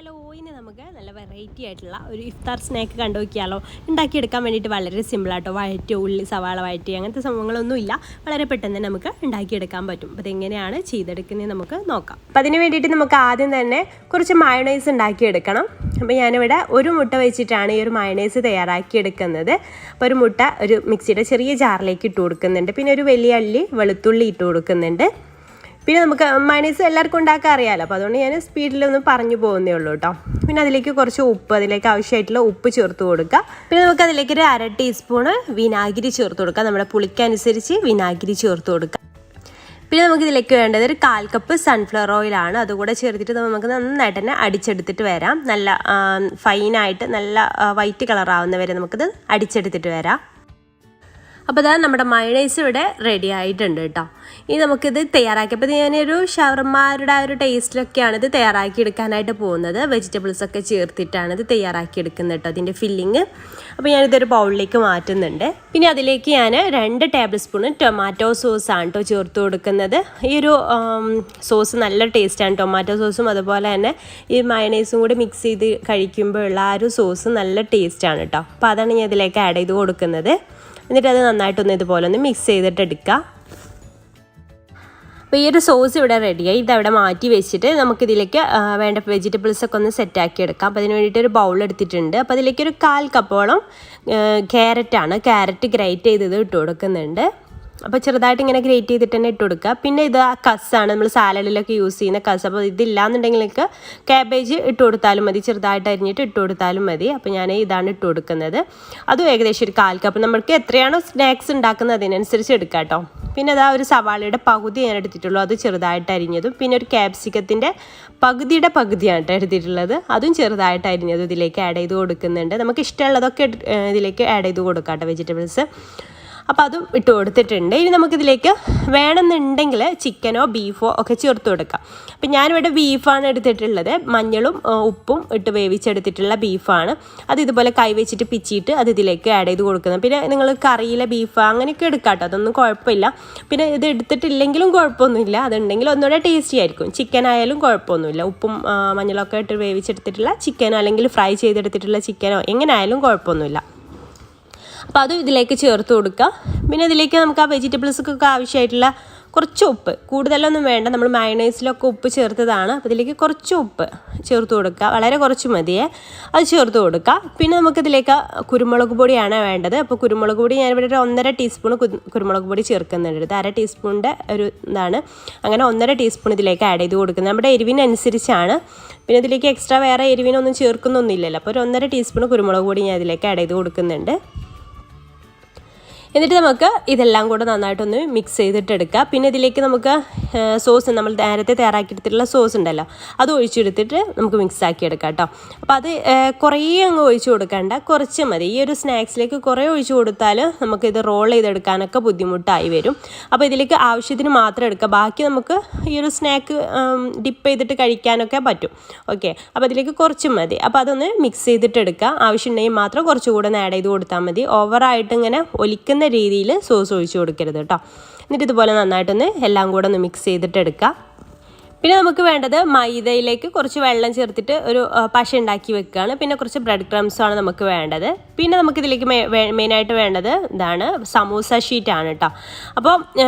Hello, ഇനി നമുക്ക് നല്ല വെറൈറ്റി ആയിട്ടുള്ള ഒരു ഇഫ്താർ സ്നാക്ക് കണ്ടു നോക്കിയാലോ. ഉണ്ടാക്കിയെടുക്കാൻ വേണ്ടിയിട്ട് വളരെ സിമ്പിളാട്ടോ. വഴറ്റി ഉള്ളി സവാള വഴറ്റി അങ്ങനത്തെ സംഭവങ്ങളൊന്നുമില്ല. വളരെ പെട്ടെന്ന് തന്നെ നമുക്ക് ഉണ്ടാക്കിയെടുക്കാൻ പറ്റും. അപ്പോൾ അതെങ്ങനെയാണ് ചെയ്തെടുക്കുന്നത് നമുക്ക് നോക്കാം. അപ്പോൾ അതിന് വേണ്ടിയിട്ട് നമുക്ക് ആദ്യം തന്നെ കുറച്ച് മയോണൈസ് ഉണ്ടാക്കിയെടുക്കണം. അപ്പോൾ ഞാനിവിടെ ഒരു മുട്ട വെച്ചിട്ടാണ് ഈ ഒരു മയോണൈസ് തയ്യാറാക്കിയെടുക്കുന്നത്. അപ്പോൾ ഒരു മുട്ട ഒരു മിക്സിയുടെ ചെറിയ ജാറിലേക്ക് ഇട്ട് കൊടുക്കുന്നുണ്ട്. പിന്നെ ഒരു വലിയ അല്ലി വെളുത്തുള്ളി ഇട്ട് കൊടുക്കുന്നുണ്ട്. പിന്നെ നമുക്ക് മയോണൈസ് എല്ലാവർക്കും ഉണ്ടാക്കാൻ അറിയാമല്ലോ, അപ്പോൾ അതുകൊണ്ട് ഞാൻ സ്പീഡിലൊന്നും പറഞ്ഞു പോകുന്നേ ഉള്ളൂ കേട്ടോ. പിന്നെ അതിലേക്ക് കുറച്ച് ഉപ്പ്, അതിലേക്ക് ആവശ്യമായിട്ടുള്ള ഉപ്പ് ചേർത്ത് കൊടുക്കുക. പിന്നെ നമുക്ക് അതിലേക്ക് ഒരു 1/2 ടീസ്പൂണ് വിനാഗിരി ചേർത്ത് കൊടുക്കുക. നമ്മുടെ പുളിക്കനുസരിച്ച് വിനാഗിരി ചേർത്ത് കൊടുക്കുക. പിന്നെ നമുക്കിതിലേക്ക് വേണ്ടത് ഒരു 1/4 കപ്പ് സൺഫ്ലവർ ഓയിലാണ്. അതുകൂടെ ചേർത്തിട്ട് നമുക്ക് നന്നായിട്ട് തന്നെ അടിച്ചെടുത്തിട്ട് വരാം. നല്ല ഫൈനായിട്ട് നല്ല വൈറ്റ് കളറാവുന്ന വരെ നമുക്കിത് അടിച്ചെടുത്തിട്ട് വരാം. അപ്പോൾ അതാ നമ്മുടെ മയോണൈസ് ഇവിടെ റെഡി ആയിട്ടുണ്ട് കേട്ടോ. ഇനി നമുക്കിത് തയ്യാറാക്കിയപ്പോൾ ഞാനൊരു ഷവർമ്മയുടെ ആ ഒരു ടേസ്റ്റിലൊക്കെയാണ് ഇത് തയ്യാറാക്കി എടുക്കാനായിട്ട് പോകുന്നത്. വെജിറ്റബിൾസൊക്കെ ചേർത്തിട്ടാണ് ഇത് തയ്യാറാക്കിയെടുക്കുന്നത് കേട്ടോ, അതിൻ്റെ ഫില്ലിങ്. അപ്പോൾ ഞാനിതൊരു ബൗളിലേക്ക് മാറ്റുന്നുണ്ട്. പിന്നെ അതിലേക്ക് ഞാൻ 2 ടേബിൾ സ്പൂൺ ടൊമാറ്റോ സോസാണ് കേട്ടോ ചേർത്ത് കൊടുക്കുന്നത്. ഈ ഒരു സോസ് നല്ല ടേസ്റ്റാണ്. ടൊമാറ്റോ സോസും അതുപോലെ തന്നെ ഈ മയോണൈസും കൂടി മിക്സ് ചെയ്ത് കഴിക്കുമ്പോഴുള്ള ആ ഒരു സോസ് നല്ല ടേസ്റ്റാണ് കേട്ടോ. അപ്പോൾ അതാണ് ഞാൻ ഇതിലേക്ക് ആഡ് ചെയ്ത് കൊടുക്കുന്നത്. എന്നിട്ട് അത് നന്നായിട്ടൊന്ന് ഇതുപോലെ ഒന്ന് മിക്സ് ചെയ്തിട്ട് എടുക്കുക. അപ്പോൾ ഈ ഒരു സോസ് ഇവിടെ റെഡിയായി. ഇതവിടെ മാറ്റി വെച്ചിട്ട് നമുക്കിതിലേക്ക് വേണ്ട വെജിറ്റബിൾസൊക്കെ ഒന്ന് സെറ്റാക്കി എടുക്കാം. അപ്പോൾ അതിന് വേണ്ടിയിട്ട് ഒരു ബൗൾ എടുത്തിട്ടുണ്ട്. അപ്പോൾ അതിലേക്ക് ഒരു 1/4 കപ്പോളം ക്യാരറ്റ് ഗ്രേറ്റ് ചെയ്തത് ഇട്ട് കൊടുക്കുന്നുണ്ട്. അപ്പോൾ ചെറുതായിട്ട് ഇങ്ങനെ ഗ്രേറ്റ് ചെയ്തിട്ട് തന്നെ ഇട്ട് കൊടുക്കുക. പിന്നെ ഇത് കസ്സാണ്, നമ്മൾ സാലഡിലൊക്കെ യൂസ് ചെയ്യുന്ന കസ്. അപ്പോൾ ഇതില്ലാന്നുണ്ടെങ്കിൽ ക്യാബേജ് ഇട്ട് കൊടുത്താലും മതി, ചെറുതായിട്ട് അരിഞ്ഞിട്ട് ഇട്ട് കൊടുത്താലും മതി. അപ്പോൾ ഞാൻ ഇതാണ് ഇട്ട് കൊടുക്കുന്നത്. അതും ഏകദേശം ഒരു 1/4 കപ്പ്. നമുക്ക് എത്രയാണോ സ്നാക്സ് ഉണ്ടാക്കുന്നത് അതിനനുസരിച്ച് എടുക്കാം കേട്ടോ. പിന്നെ അതാ ഒരു സവാളയുടെ പകുതി ഞാൻ എടുത്തിട്ടുള്ളൂ, അത് ചെറുതായിട്ട് അരിഞ്ഞതും. പിന്നെ ഒരു ക്യാപ്സിക്കത്തിൻ്റെ പകുതിയുടെ പകുതിയാണ് കേട്ടോ എടുത്തിട്ടുള്ളത്, അതും ചെറുതായിട്ട് അരിഞ്ഞതും ഇതിലേക്ക് ആഡ് ചെയ്ത് കൊടുക്കുന്നുണ്ട്. നമുക്ക് ഇഷ്ടമുള്ളതൊക്കെ ഇതിലേക്ക് ആഡ് ചെയ്ത് കൊടുക്കാം കേട്ടോ, വെജിറ്റബിൾസ്. അപ്പോൾ അതും ഇട്ട് കൊടുത്തിട്ടുണ്ട്. ഇനി നമുക്കിതിലേക്ക് വേണമെന്നുണ്ടെങ്കിൽ ചിക്കനോ ബീഫോ ഒക്കെ ചേർത്ത് കൊടുക്കാം. അപ്പം ഞാനിവിടെ ബീഫാണ് എടുത്തിട്ടുള്ളത്. മഞ്ഞളും ഉപ്പും ഇട്ട് വേവിച്ചെടുത്തിട്ടുള്ള ബീഫാണ്. അത് ഇതുപോലെ കൈ വെച്ചിട്ട് പിച്ചിയിട്ട് അത് ഇതിലേക്ക് ആഡ് ചെയ്ത് കൊടുക്കുന്നത്. പിന്നെ നിങ്ങൾ കറിയിലെ ബീഫ് അങ്ങനെയൊക്കെ എടുക്കാം കേട്ടോ, അതൊന്നും കുഴപ്പമില്ല. പിന്നെ ഇത് എടുത്തിട്ടില്ലെങ്കിലും കുഴപ്പമൊന്നുമില്ല, അതുണ്ടെങ്കിൽ ഒന്നുകൂടെ ടേസ്റ്റി ആയിരിക്കും. ചിക്കൻ ആയാലും കുഴപ്പമൊന്നുമില്ല. ഉപ്പും മഞ്ഞളൊക്കെ ഇട്ട് വേവിച്ചെടുത്തിട്ടുള്ള ചിക്കനോ അല്ലെങ്കിൽ ഫ്രൈ ചെയ്തെടുത്തിട്ടുള്ള ചിക്കനോ എങ്ങനെ ആയാലും കുഴപ്പമൊന്നുമില്ല. അപ്പോൾ അതും ഇതിലേക്ക് ചേർത്ത് കൊടുക്കുക. പിന്നെ ഇതിലേക്ക് നമുക്ക് ആ വെജിറ്റബിൾസൊക്കെ ആവശ്യമായിട്ടുള്ള കുറച്ച് ഉപ്പ്, കൂടുതലൊന്നും വേണ്ട, നമ്മൾ മയോണൈസിലൊക്കെ ഉപ്പ് ചേർത്തതാണ്. അപ്പോൾ ഇതിലേക്ക് കുറച്ച് ഉപ്പ് ചേർത്ത് കൊടുക്കുക, വളരെ കുറച്ച് മതിയേ, അത് ചേർത്ത് കൊടുക്കുക. പിന്നെ നമുക്കിതിലേക്ക് കുരുമുളക് പൊടിയാണ് വേണ്ടത്. അപ്പോൾ കുരുമുളക് പൊടി ഞാനിവിടെ ഒരു 1/2 ടീസ്പൂൺ കുരുമുളക് പൊടി ചേർക്കുന്നുണ്ട്. ഇത് 1/2 ടീസ്പൂണിൻ്റെ ഒരു ഇതാണ്. അങ്ങനെ 1/2 ടീസ്പൂൺ ഇതിലേക്ക് ആഡ് ചെയ്ത് കൊടുക്കുന്നത് നമ്മുടെ എരിവിനനുസരിച്ചാണ്. പിന്നെ ഇതിലേക്ക് എക്സ്ട്രാ വേറെ എരിവിനൊന്നും ചേർക്കുന്നൊന്നുമില്ലല്ലോ. അപ്പോൾ ഒരു 1/2 ടീസ്പൂൺ കുരുമുളക് പൊടി ഞാൻ ഇതിലേക്ക് ആഡ് ചെയ്ത് കൊടുക്കുന്നുണ്ട്. എന്നിട്ട് നമുക്ക് ഇതെല്ലാം കൂടെ നന്നായിട്ടൊന്ന് മിക്സ് ചെയ്തിട്ടെടുക്കുക. പിന്നെ ഇതിലേക്ക് നമുക്ക് സോസ്, നമ്മൾ നേരത്തെ തയ്യാറാക്കിയെടുത്തിട്ടുള്ള സോസ് ഉണ്ടല്ലോ, അത് ഒഴിച്ചെടുത്തിട്ട് നമുക്ക് മിക്സ് ആക്കി എടുക്കാം കേട്ടോ. അപ്പോൾ അത് കുറേ അങ്ങ് ഒഴിച്ചു കൊടുക്കേണ്ട, കുറച്ച് മതി. ഈ ഒരു സ്നാക്സിലേക്ക് കുറേ ഒഴിച്ചു കൊടുത്താൽ നമുക്കിത് റോൾ ചെയ്തെടുക്കാനൊക്കെ ബുദ്ധിമുട്ടായി വരും. അപ്പോൾ ഇതിലേക്ക് ആവശ്യത്തിന് മാത്രം എടുക്കുക, ബാക്കി നമുക്ക് ഈ ഒരു സ്നാക്ക് ഡിപ്പ് ചെയ്തിട്ട് കഴിക്കാനൊക്കെ പറ്റും. ഓക്കെ, അപ്പോൾ അതിലേക്ക് കുറച്ച് മതി. അപ്പോൾ അതൊന്ന് മിക്സ് ചെയ്തിട്ട് എടുക്കുക. ആവശ്യമുണ്ടെങ്കിൽ മാത്രം കുറച്ചുകൂടെ ഒന്ന് ആഡ് ചെയ്ത് കൊടുത്താൽ മതി. ഓവറായിട്ട് ഇങ്ങനെ ഒലിക്കുന്ന രീതിയിൽ സോസ് ഒഴിച്ചു കൊടുക്കരുത് കേട്ടോ. എന്നിട്ട് ഇതുപോലെ നന്നായിട്ടൊന്ന് എല്ലാം കൂടെ ഒന്ന് മിക്സ് ചെയ്തിട്ട് എടുക്കുക. പിന്നെ നമുക്ക് വേണ്ടത് മൈദയിലേക്ക് കുറച്ച് വെള്ളം ചേർത്തിട്ട് ഒരു പശ ഉണ്ടാക്കി വെക്കുകയാണ്. പിന്നെ കുറച്ച് ബ്രെഡ് ക്രംസാണ് നമുക്ക് വേണ്ടത്. പിന്നെ നമുക്കിതിലേക്ക് മെയിനായിട്ട് വേണ്ടത് ഇതാണ്, സമൂസ ഷീറ്റാണ് കേട്ടോ. അപ്പോൾ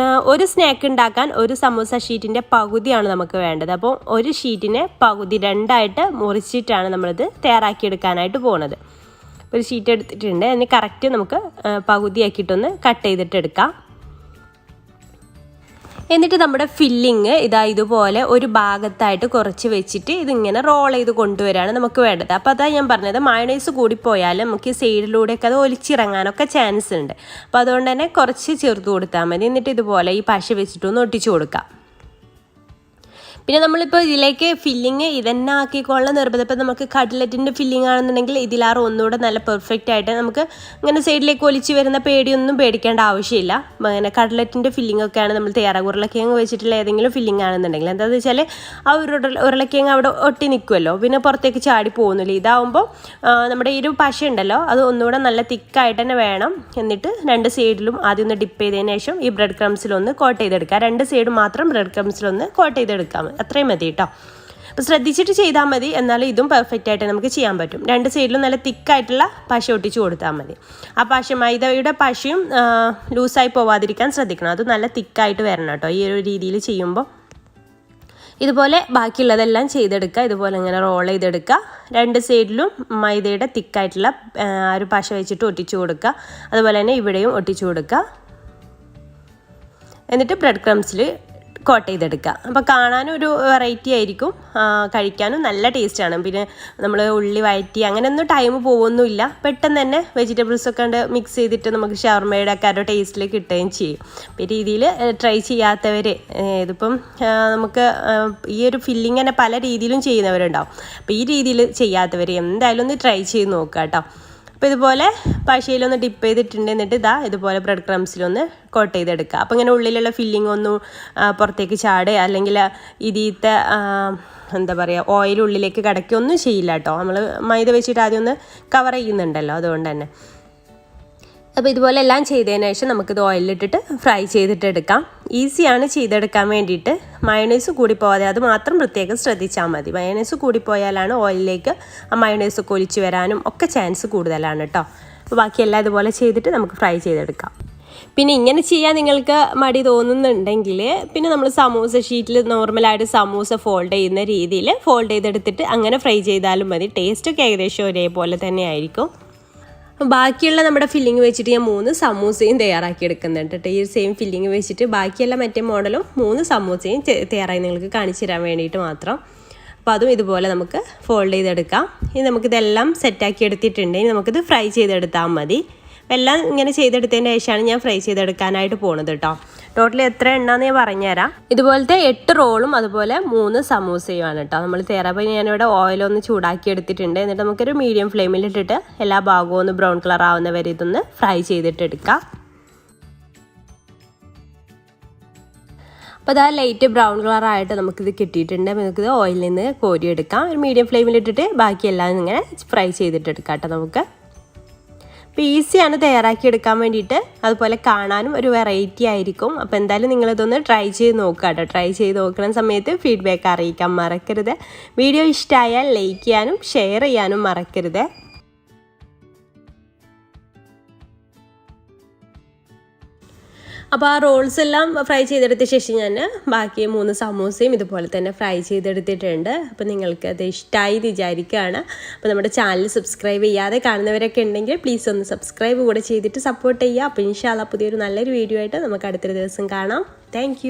ഒരു സ്നാക്ക് ഉണ്ടാക്കാൻ ഒരു സമൂസ ഷീറ്റിൻ്റെ പകുതിയാണ് നമുക്ക് വേണ്ടത്. അപ്പോൾ ഒരു ഷീറ്റിനെ പകുതി 2ആയിട്ട് മുറിച്ചിട്ടാണ് നമ്മളിത് തയ്യാറാക്കിയെടുക്കാനായിട്ട് പോകുന്നത്. ഒരു ഷീറ്റ് എടുത്തിട്ടുണ്ട്, അതിന് കറക്റ്റ് നമുക്ക് പകുതിയാക്കിയിട്ടൊന്ന് കട്ട് ചെയ്തിട്ട് എടുക്കാം. എന്നിട്ട് നമ്മുടെ ഫില്ലിങ് ഇതുപോലെ ഒരു ഭാഗത്തായിട്ട് കുറച്ച് വെച്ചിട്ട് ഇതിങ്ങനെ റോൾ ചെയ്ത് കൊണ്ടുവരാണ് നമുക്ക് വേണ്ടത്. അപ്പോൾ അതാ ഞാൻ പറഞ്ഞത്, മയോണൈസ് കൂടിപ്പോയാൽ നമുക്ക് സൈഡിലൂടെയൊക്കെ അത് ഒലിച്ചിറങ്ങാനൊക്കെ ചാൻസ് ഉണ്ട്. അപ്പോൾ അതുകൊണ്ട് തന്നെ കുറച്ച് ചേർത്ത് കൊടുത്താൽ മതി. എന്നിട്ട് ഇതുപോലെ ഈ പശ വെച്ചിട്ടൊന്ന് ഒട്ടിച്ചു കൊടുക്കാം. പിന്നെ നമ്മളിപ്പോൾ ഇതിലേക്ക് ഫില്ലിങ് ഇതന്നെ ആക്കിക്കൊള്ള നിർബന്ധം. ഇപ്പോൾ നമുക്ക് കട്ട്ലറ്റിൻ്റെ ഫില്ലിംഗ് ആണെന്നുണ്ടെങ്കിൽ ഇതിലാറ് ഒന്നുകൂടെ നല്ല പെർഫെക്റ്റ് ആയിട്ട് നമുക്ക് ഇങ്ങനെ സൈഡിലേക്ക് ഒലിച്ച് വരുന്ന പേടിയൊന്നും പേടിക്കേണ്ട ആവശ്യമില്ല. അങ്ങനെ കട്ട്ലറ്റിൻ്റെ ഫില്ലിംഗ് ഒക്കെയാണ് നമ്മൾ തയ്യാറാക്കുക. ഉരുളക്കിഴങ്ങ് വെച്ചിട്ടുള്ള ഏതെങ്കിലും ഫില്ലിംഗ് ആണെന്നുണ്ടെങ്കിൽ എന്താണെന്ന് വെച്ചാൽ ആ ഉരുളക്കിഴങ്ങ് അവിടെ ഒട്ടി നിൽക്കുമല്ലോ, പിന്നെ പുറത്തേക്ക് ചാടി പോകുന്നില്ല. ഇതാവുമ്പോൾ നമ്മുടെ ഈ ഒരു പശ ഉണ്ടല്ലോ, അത് ഒന്നുകൂടെ നല്ല തിക്കായിട്ട് തന്നെ വേണം. എന്നിട്ട് 2 സൈഡിലും ആദ്യം ഒന്ന് ഡിപ്പ് ചെയ്തതിന് ശേഷം ഈ ബ്രെഡ് ക്രംസിലൊന്ന് കോട്ട് ചെയ്തെടുക്കുക. 2 സൈഡ് മാത്രം ബ്രെഡ് ക്രംസിലൊന്ന് കോട്ട് ചെയ്തെടുക്കാം, അത്രയും മതി കേട്ടോ. അപ്പോൾ ശ്രദ്ധിച്ചിട്ട് ചെയ്താൽ മതി, എന്നാലും ഇതും പെർഫെക്റ്റ് ആയിട്ട് നമുക്ക് ചെയ്യാൻ പറ്റും. രണ്ട് സൈഡിലും നല്ല തിക്കായിട്ടുള്ള പശ ഒട്ടിച്ച് കൊടുത്താൽ മതി. ആ പശ മൈദയുടെ പശയും ലൂസായി പോവാതിരിക്കാൻ ശ്രദ്ധിക്കണം. അത് നല്ല തിക്കായിട്ട് വരണം കേട്ടോ ഈ ഒരു രീതിയിൽ ചെയ്യുമ്പോൾ. ഇതുപോലെ ബാക്കിയുള്ളതെല്ലാം ചെയ്തെടുക്കുക. ഇതുപോലെ ഇങ്ങനെ റോൾ ചെയ്തെടുക്കുക. രണ്ട് സൈഡിലും മൈദയുടെ തിക്കായിട്ടുള്ള ഒരു പശ വെച്ചിട്ട് ഒട്ടിച്ചു കൊടുക്കുക. അതുപോലെ തന്നെ ഇവിടെയും ഒട്ടിച്ചു കൊടുക്കുക. എന്നിട്ട് ബ്രെഡ് ക്രംസിൽ കോട്ട് ചെയ്തെടുക്കുക. അപ്പോൾ കാണാനും ഒരു വെറൈറ്റി ആയിരിക്കും, കഴിക്കാനും നല്ല ടേസ്റ്റാണ്. പിന്നെ നമ്മൾ ഉള്ളി വഴറ്റി അങ്ങനെയൊന്നും ടൈം പോകുമൊന്നുമില്ല. പെട്ടെന്ന് തന്നെ വെജിറ്റബിൾസൊക്കെ ഉണ്ട് മിക്സ് ചെയ്തിട്ട് നമുക്ക് ഷവർമയുടെ ഒക്കെ ഒരു ടേസ്റ്റിൽ കിട്ടുകയും ചെയ്യും. അപ്പോൾ ഈ രീതിയിൽ ട്രൈ ചെയ്യാത്തവർ, ഇതിപ്പം നമുക്ക് ഈ ഒരു ഫില്ലിങ് തന്നെ പല രീതിയിലും ചെയ്യുന്നവരുണ്ടാവും. അപ്പോൾ ഈ രീതിയിൽ ചെയ്യാത്തവർ എന്തായാലും ഒന്ന് ട്രൈ ചെയ്ത് നോക്കുക കേട്ടോ. അപ്പോൾ ഇതുപോലെ പശയിലൊന്ന് ഡിപ്പ് ചെയ്തിട്ടുണ്ട്. എന്നിട്ട് ഇതുപോലെ ബ്രെഡ് ക്രംസിലൊന്ന് കോട്ട് ചെയ്തെടുക്കുക. അപ്പോൾ ഇങ്ങനെ ഉള്ളിലുള്ള ഫില്ലിംഗ് ഒന്നും പുറത്തേക്ക് ചാടുക അല്ലെങ്കിൽ ഇതിലത്തെ എന്താ പറയുക ഓയിൽ ഉള്ളിലേക്ക് കിടക്കുകയൊന്നും ചെയ്യില്ല കേട്ടോ. നമ്മൾ മൈദ വെച്ചിട്ട് ആദ്യം ഒന്ന് കവർ ചെയ്യുന്നുണ്ടല്ലോ, അതുകൊണ്ട് തന്നെ. അപ്പോൾ ഇതുപോലെ എല്ലാം ചെയ്തതിന് ശേഷം നമുക്കിത് ഓയിലിട്ടിട്ട് ഫ്രൈ ചെയ്തിട്ട് എടുക്കാം. ഈസിയാണ് ചെയ്തെടുക്കാൻ വേണ്ടിയിട്ട്. മയോണൈസ് കൂടിപ്പോകാതെ അത് മാത്രം പ്രത്യേകം ശ്രദ്ധിച്ചാൽ മതി. മയോണൈസ് കൂടിപ്പോയാലാണ് ഓയിലിലേക്ക് ആ മയോണൈസ് ഒലിച്ച് വരാനും ഒക്കെ ചാൻസ് കൂടുതലാണ് കേട്ടോ. അപ്പോൾ ബാക്കിയെല്ലാം ഇതുപോലെ ചെയ്തിട്ട് നമുക്ക് ഫ്രൈ ചെയ്തെടുക്കാം. പിന്നെ ഇങ്ങനെ ചെയ്യാൻ നിങ്ങൾക്ക് മടി തോന്നുന്നുണ്ടെങ്കിൽ പിന്നെ നമ്മൾ സമൂസ ഷീറ്റിൽ നോർമലായിട്ട് സമൂസ ഫോൾഡ് ചെയ്യുന്ന രീതിയിൽ ഫോൾഡ് ചെയ്തെടുത്തിട്ട് അങ്ങനെ ഫ്രൈ ചെയ്താലും മതി. ടേസ്റ്റൊക്കെ ഏകദേശം ഒരേപോലെ തന്നെ ആയിരിക്കും. ബാക്കിയുള്ള നമ്മുടെ ഫില്ലിങ് വെച്ചിട്ട് ഞാൻ 3 സമൂസയും തയ്യാറാക്കി എടുക്കുന്നുണ്ട് കേട്ടോ. ഈ സെയിം ഫില്ലിങ് വെച്ചിട്ട് ബാക്കിയെല്ലാം മറ്റേ മോഡലും 3 സമൂസയും തയ്യാറായി നിങ്ങൾക്ക് കാണിച്ചു തരാൻ വേണ്ടിയിട്ട് മാത്രം. അപ്പോൾ അതും ഇതുപോലെ നമുക്ക് ഫോൾഡ് ചെയ്തെടുക്കാം. ഇനി നമുക്കിതെല്ലാം സെറ്റാക്കി എടുത്തിട്ടുണ്ടെങ്കിൽ നമുക്കിത് ഫ്രൈ ചെയ്തെടുത്താൽ മതി. എല്ലാം ഇങ്ങനെ ചെയ്തെടുത്തതിന് ശേഷമാണ് ഞാൻ ഫ്രൈ ചെയ്തെടുക്കാനായിട്ട് പോകുന്നത് കേട്ടോ. ടോട്ടൽ എത്ര എണ്ണാന്ന് ഞാൻ പറഞ്ഞുതരാം. ഇതുപോലത്തെ 8 റോളും അതുപോലെ 3 സമൂസയുമാണ് കേട്ടോ നമ്മൾ തയ്യാറാക്കി. ഞാനിവിടെ ഓയിലൊന്ന് ചൂടാക്കി എടുത്തിട്ടുണ്ട്. എന്നിട്ട് നമുക്കൊരു മീഡിയം ഫ്ലെയിമിലിട്ടിട്ട് എല്ലാ ഭാഗവും ഒന്ന് ബ്രൗൺ കളർ ആവുന്ന വരെ ഇതൊന്ന് ഫ്രൈ ചെയ്തിട്ട് എടുക്കാം. അപ്പോൾ അതാ ലൈറ്റ് ബ്രൗൺ കളറായിട്ട് നമുക്കിത് കിട്ടിയിട്ടുണ്ട്. അപ്പോൾ നമുക്കിത് ഓയിലിൽ നിന്ന് കോരിയെടുക്കാം. ഒരു മീഡിയം ഫ്ലെയിമിലിട്ടിട്ട് ബാക്കിയെല്ലാം ഇങ്ങനെ ഫ്രൈ ചെയ്തിട്ട് എടുക്കാം കേട്ടോ നമുക്ക്. അപ്പോൾ ഈസിയാണ് തയ്യാറാക്കി എടുക്കാൻ വേണ്ടിയിട്ട്, അതുപോലെ കാണാനും ഒരു വെറൈറ്റി ആയിരിക്കും. അപ്പോൾ എന്തായാലും നിങ്ങളിതൊന്ന് ട്രൈ ചെയ്ത് നോക്കുക കേട്ടോ. ട്രൈ ചെയ്ത് നോക്കുന്ന സമയത്ത് ഫീഡ്ബാക്ക് അറിയിക്കാൻ മറക്കരുത്. വീഡിയോ ഇഷ്ടമായാൽ ലൈക്ക് ചെയ്യാനും ഷെയർ ചെയ്യാനും മറക്കരുത്. അപ്പോൾ ആ റോൾസ് എല്ലാം ഫ്രൈ ചെയ്തെടുത്ത ശേഷം ഞാൻ ബാക്കി 3 സമൂസയും ഇതുപോലെ തന്നെ ഫ്രൈ ചെയ്തെടുത്തിട്ടുണ്ട്. അപ്പോൾ നിങ്ങൾക്ക് അത് ഇഷ്ടമായി വിചാരിക്കുകയാണ്. അപ്പോൾ നമ്മുടെ ചാനൽ സബ്സ്ക്രൈബ് ചെയ്യാതെ കാണുന്നവരൊക്കെ ഉണ്ടെങ്കിൽ പ്ലീസ് ഒന്ന് സബ്സ്ക്രൈബ് കൂടെ ചെയ്തിട്ട് സപ്പോർട്ട് ചെയ്യുക. അപ്പോൾ ഇൻഷാ അല്ലാഹ് പുതിയൊരു നല്ലൊരു വീഡിയോ ആയിട്ട് നമുക്ക് അടുത്തൊരു ദിവസം കാണാം. താങ്ക്